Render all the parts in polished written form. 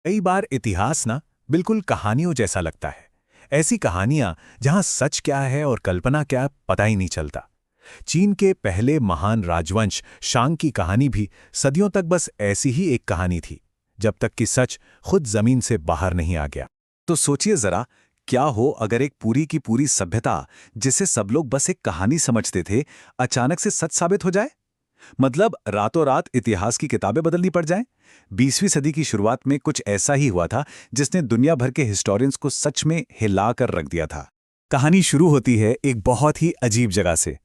कई बार इतिहास ना बिल्कुल कहानियों जैसा लगता है। ऐसी कहानियां जहां सच क्या है और कल्पना क्या पता ही नहीं चलता। चीन के पहले महान राजवंश शांग की कहानी भी सदियों तक बस ऐसी ही एक कहानी थी, जब तक कि सच खुद जमीन से बाहर नहीं आ गया। तो सोचिए जरा, क्या हो अगर एक पूरी की पूरी सभ्यता, जिसे सब लोग बस एक कहानी समझते थे, अचानक से सच साबित हो जाए। मतलब रातों रात इतिहास की किताबें बदलनी पड़ जाएं। 20वीं सदी की शुरुआत में कुछ ऐसा ही हुआ था, जिसने दुनिया भर के हिस्टोरियंस को सच में हिला कर रख दिया था। कहानी शुरू होती है एक बहुत ही अजीब जगह से।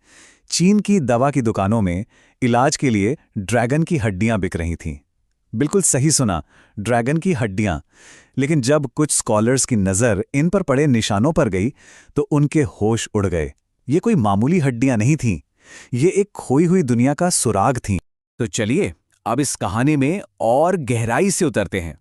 चीन की दवा की दुकानों में इलाज के लिए ड्रैगन की हड्डियां बिक रही थीं। बिल्कुल सही सुना, ड्रैगन की हड्डियां। लेकिन जब कुछ स्कॉलर्स की नज़र इन पर पड़े निशानों पर गई, तो उनके होश उड़ गए। ये कोई मामूली हड्डियां नहीं थीं, ये एक खोई हुई दुनिया का सुराग थीं। तो चलिए अब इस कहानी में और गहराई से उतरते हैं।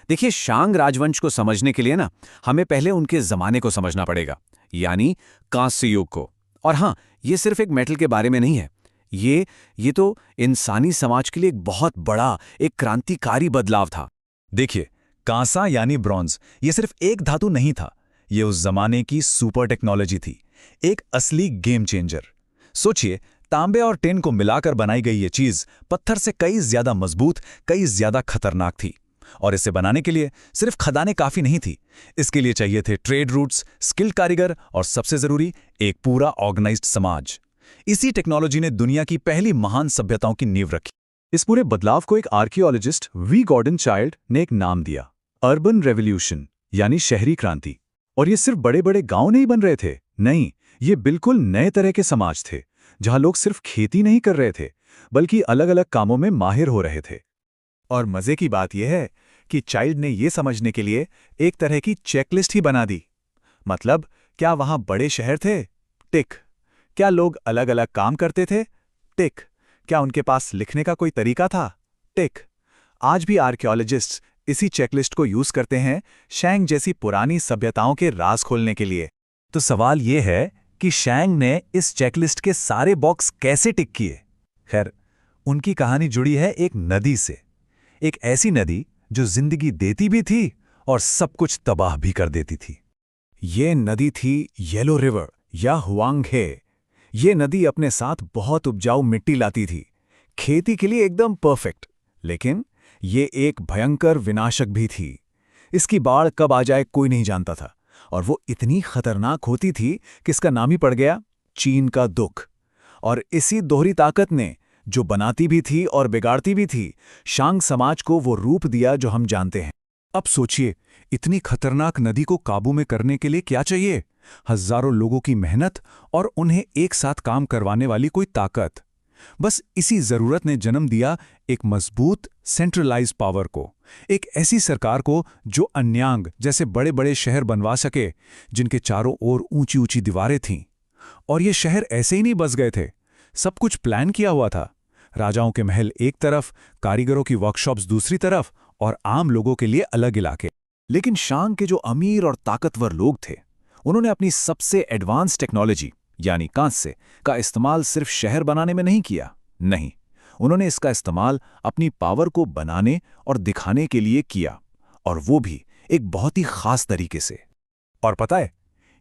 देखिए, शांग राजवंश को समझने के लिए ना हमें पहले उनके जमाने को समझना पड़ेगा, यानी कांस्य युग को। और हाँ, ये सिर्फ एक मेटल के बारे में नहीं है। ये तो इंसानी समाज के लिए एक बहुत बड़ा, एक क्रांतिकारी बदलाव था। देखिए, कांसा यानी ब्रॉन्ज, ये सिर्फ एक धातु नहीं था, ये उस जमाने की सुपर टेक्नोलॉजी थी, एक असली गेम चेंजर। सोचिए, तांबे और टिन को मिलाकर बनाई गई ये चीज पत्थर से कई ज्यादा मजबूत, कई ज्यादा खतरनाक थी। और इसे बनाने के लिए सिर्फ खदानें काफी नहीं थी, इसके लिए चाहिए थे ट्रेड रूट्स, स्किल्ड कारीगर और सबसे जरूरी एक पूरा ऑर्गेनाइज्ड समाज। इसी टेक्नोलॉजी ने दुनिया की पहली महान सभ्यताओं की नींव रखी। इस पूरे बदलाव को एक आर्कियोलॉजिस्ट वी गॉर्डन चाइल्ड ने एक नाम दिया, अर्बन रेवोल्यूशन, यानी शहरी क्रांति। और ये सिर्फ बड़े बड़े गांव नहीं बन रहे थे, नहीं, ये बिल्कुल नए तरह के समाज थे, जहां लोग सिर्फ खेती नहीं कर रहे थे, बल्कि अलग अलग कामों में माहिर हो रहे थे। और मजे की बात यह है कि चाइल्ड ने यह समझने के लिए एक तरह की चेकलिस्ट ही बना दी। मतलब, क्या वहां बड़े शहर थे? टिक। क्या लोग अलग अलग काम करते थे? टिक। क्या उनके पास लिखने का कोई तरीका था? टिक। आज भी आर्कियोलॉजिस्ट्स इसी चेकलिस्ट को यूज करते हैं शैंग जैसी पुरानी सभ्यताओं के राज खोलने के लिए। तो सवाल ये है कि शैंग ने इस चेकलिस्ट के सारे बॉक्स कैसे टिक किए। खैर, उनकी कहानी जुड़ी है एक नदी से, एक ऐसी नदी जो जिंदगी देती भी थी और सब कुछ तबाह भी कर देती थी। ये नदी थी येलो रिवर या हुआंगहे। ये नदी अपने साथ बहुत उपजाऊ मिट्टी लाती थी, खेती के लिए एकदम परफेक्ट। लेकिन ये एक भयंकर विनाशक भी थी। इसकी बाढ़ कब आ जाए कोई नहीं जानता था, और वो इतनी खतरनाक होती थी कि इसका नाम ही पड़ गया चीन का दुख। और इसी दोहरी ताकत ने, जो बनाती भी थी और बिगाड़ती भी थी, शांग समाज को वो रूप दिया जो हम जानते हैं। अब सोचिए, इतनी खतरनाक नदी को काबू में करने के लिए क्या चाहिए? हजारों लोगों की मेहनत और उन्हें एक साथ काम करवाने वाली कोई ताकत। बस इसी जरूरत ने जन्म दिया एक मजबूत सेंट्रलाइज्ड पावर को, एक ऐसी सरकार को जो अन्यांग जैसे बड़े बड़े शहर बनवा सके, जिनके चारों ओर ऊंची ऊंची दीवारें थीं। और ये शहर ऐसे ही नहीं बस गए थे, सब कुछ प्लान किया हुआ था। राजाओं के महल एक तरफ, कारीगरों की वर्कशॉप्स दूसरी तरफ, और आम लोगों के लिए अलग इलाके। लेकिन शांग के जो अमीर और ताकतवर लोग थे, उन्होंने अपनी सबसे एडवांस टेक्नोलॉजी यानी कांस्य का इस्तेमाल सिर्फ शहर बनाने में नहीं किया। नहीं, उन्होंने इसका इस्तेमाल अपनी पावर को बनाने और दिखाने के लिए किया, और वो भी एक बहुत ही खास तरीके से। और पता है,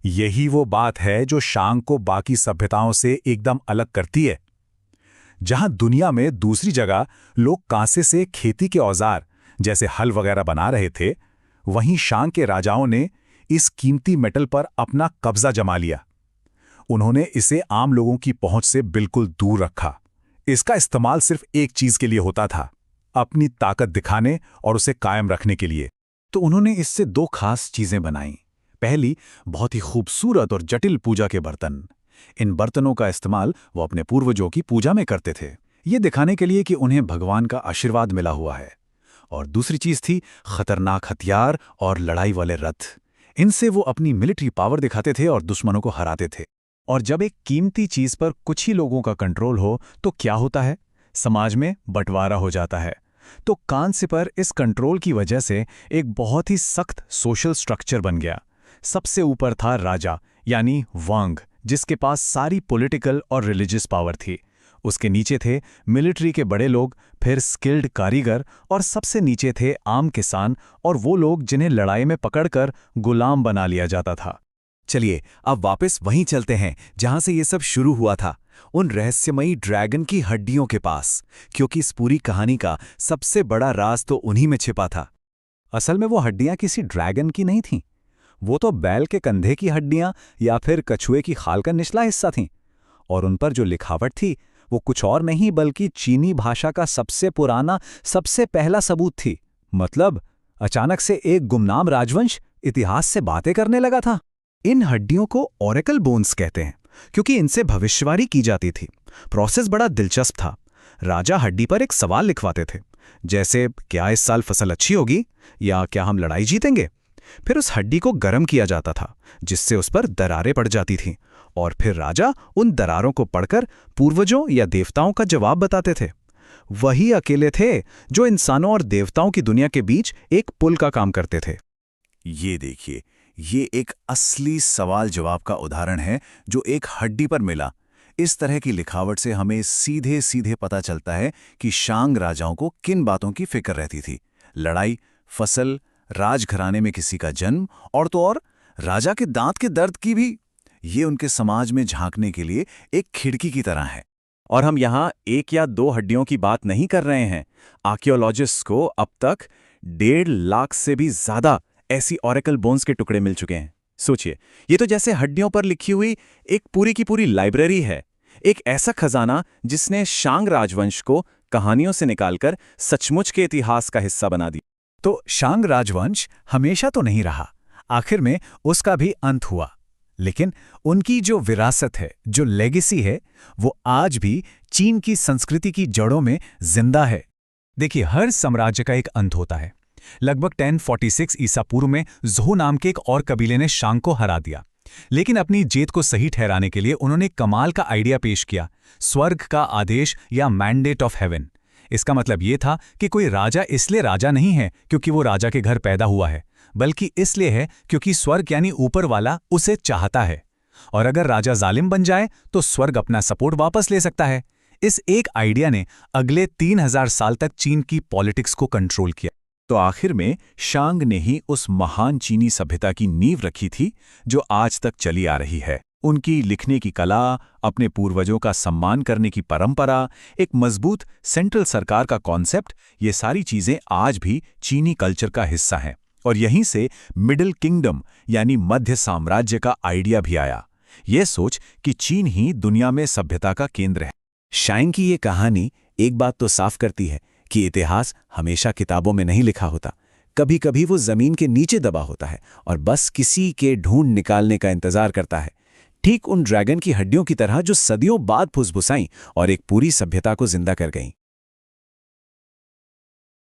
यही वो बात है जो शांग को बाकी सभ्यताओं से एकदम अलग करती है। जहां दुनिया में दूसरी जगह लोग कांसे से खेती के औजार जैसे हल वगैरह बना रहे थे, वहीं शांग के राजाओं ने इस कीमती मेटल पर अपना कब्जा जमा लिया। उन्होंने इसे आम लोगों की पहुंच से बिल्कुल दूर रखा। इसका इस्तेमाल सिर्फ एक चीज के लिए होता था, अपनी ताकत दिखाने और उसे कायम रखने के लिए। तो उन्होंने इससे दो खास चीजें बनाई। पहली, बहुत ही खूबसूरत और जटिल पूजा के बर्तन। इन बर्तनों का इस्तेमाल वो अपने पूर्वजों की पूजा में करते थे, ये दिखाने के लिए कि उन्हें भगवान का आशीर्वाद मिला हुआ है। और दूसरी चीज थी खतरनाक हथियार और लड़ाई वाले रथ। इनसे वो अपनी मिलिट्री पावर दिखाते थे और दुश्मनों को हराते थे। और जब एक कीमती चीज पर कुछ ही लोगों का कंट्रोल हो, तो क्या होता है? समाज में बंटवारा हो जाता है। तो कांस्य पर इस कंट्रोल की वजह से एक बहुत ही सख्त सोशल स्ट्रक्चर बन गया। सबसे ऊपर था राजा यानी वांग, जिसके पास सारी पॉलिटिकल और रिलीजियस पावर थी। उसके नीचे थे मिलिट्री के बड़े लोग, फिर स्किल्ड कारीगर और सबसे नीचे थे आम किसान और वो लोग जिन्हें लड़ाई में पकड़कर गुलाम बना लिया जाता था। चलिए अब वापस वहीं चलते हैं जहां से ये सब शुरू हुआ था, उन रहस्यमयी ड्रैगन की हड्डियों के पास, क्योंकि इस पूरी कहानी का सबसे बड़ा राज तो उन्हीं में छिपा था। असल में वो हड्डियां किसी ड्रैगन की नहीं थीं। वो तो बैल के कंधे की हड्डियां या फिर कछुए की खाल का निचला हिस्सा थीं। और उन पर जो लिखावट थी वो कुछ और नहीं बल्कि चीनी भाषा का सबसे पुराना, सबसे पहला सबूत थी। मतलब अचानक से एक गुमनाम राजवंश इतिहास से बातें करने लगा था। इन हड्डियों को ओरेकल बोन्स कहते हैं क्योंकि इनसे भविष्यवाणी की जाती थी। प्रोसेस बड़ा दिलचस्प था। राजा हड्डी पर एक सवाल लिखवाते थे, जैसे क्या इस साल फसल अच्छी होगी या क्या हम लड़ाई जीतेंगे। फिर उस हड्डी को गर्म किया जाता था जिससे उस पर दरारें पड़ जाती थीं और फिर राजा उन दरारों को पढ़कर पूर्वजों या देवताओं का जवाब बताते थे। वही अकेले थे जो इंसानों और देवताओं की दुनिया के बीच एक पुल का काम करते थे। ये देखिए, ये एक असली सवाल जवाब का उदाहरण है जो एक हड्डी पर मिला। इस तरह की लिखावट से हमें सीधे सीधे पता चलता है कि शांग राजाओं को किन बातों की फिक्र रहती थी। लड़ाई, फसल, राजघराने में किसी का जन्म और तो और राजा के दांत के दर्द की भी। ये उनके समाज में झांकने के लिए एक खिड़की की तरह है। और हम यहाँ 1 या 2 हड्डियों की बात नहीं कर रहे हैं। आर्कियोलॉजिस्ट्स को अब तक 1.5 लाख से भी ज्यादा ऐसी ओरेकल बोन्स के टुकड़े मिल चुके हैं। सोचिए, ये तो जैसे हड्डियों पर लिखी हुई एक पूरी की पूरी लाइब्रेरी है। एक ऐसा खजाना जिसने शांग राजवंश को कहानियों से निकालकर सचमुच के इतिहास का हिस्सा बना दिया। तो शांग राजवंश हमेशा तो नहीं रहा, आखिर में उसका भी अंत हुआ। लेकिन उनकी जो विरासत है, जो लेगेसी है, वो आज भी चीन की संस्कृति की जड़ों में जिंदा है। देखिए, हर साम्राज्य का एक अंत होता है। लगभग 1046 ईसा पूर्व में ज़ोहू नाम के एक और कबीले ने शांग को हरा दिया। लेकिन अपनी जीत को सही ठहराने के लिए उन्होंने कमाल का आइडिया पेश किया, स्वर्ग का आदेश या मैंडेट ऑफ हेवन। इसका मतलब ये था कि कोई राजा इसलिए राजा नहीं है क्योंकि वो राजा के घर पैदा हुआ है, बल्कि इसलिए है क्योंकि स्वर्ग यानी ऊपर वाला उसे चाहता है। और अगर राजा जालिम बन जाए तो स्वर्ग अपना सपोर्ट वापस ले सकता है। इस एक आइडिया ने अगले 3000 साल तक चीन की पॉलिटिक्स को कंट्रोल किया। तो आखिर में शांग ने ही उस महान चीनी सभ्यता की नींव रखी थी जो आज तक चली आ रही है। उनकी लिखने की कला, अपने पूर्वजों का सम्मान करने की परंपरा, एक मजबूत सेंट्रल सरकार का कॉन्सेप्ट, ये सारी चीजें आज भी चीनी कल्चर का हिस्सा हैं। और यहीं से मिडिल किंगडम यानी मध्य साम्राज्य का आइडिया भी आया। ये सोच कि चीन ही दुनिया में सभ्यता का केंद्र है। शांग की ये कहानी एक बात तो साफ करती है कि इतिहास हमेशा किताबों में नहीं लिखा होता। कभी कभी वो जमीन के नीचे दबा होता है और बस किसी के ढूंढ निकालने का इंतजार करता है। ठीक उन ड्रैगन की हड्डियों की तरह जो सदियों बाद फुसफुसाईं और एक पूरी सभ्यता को जिंदा कर गईं।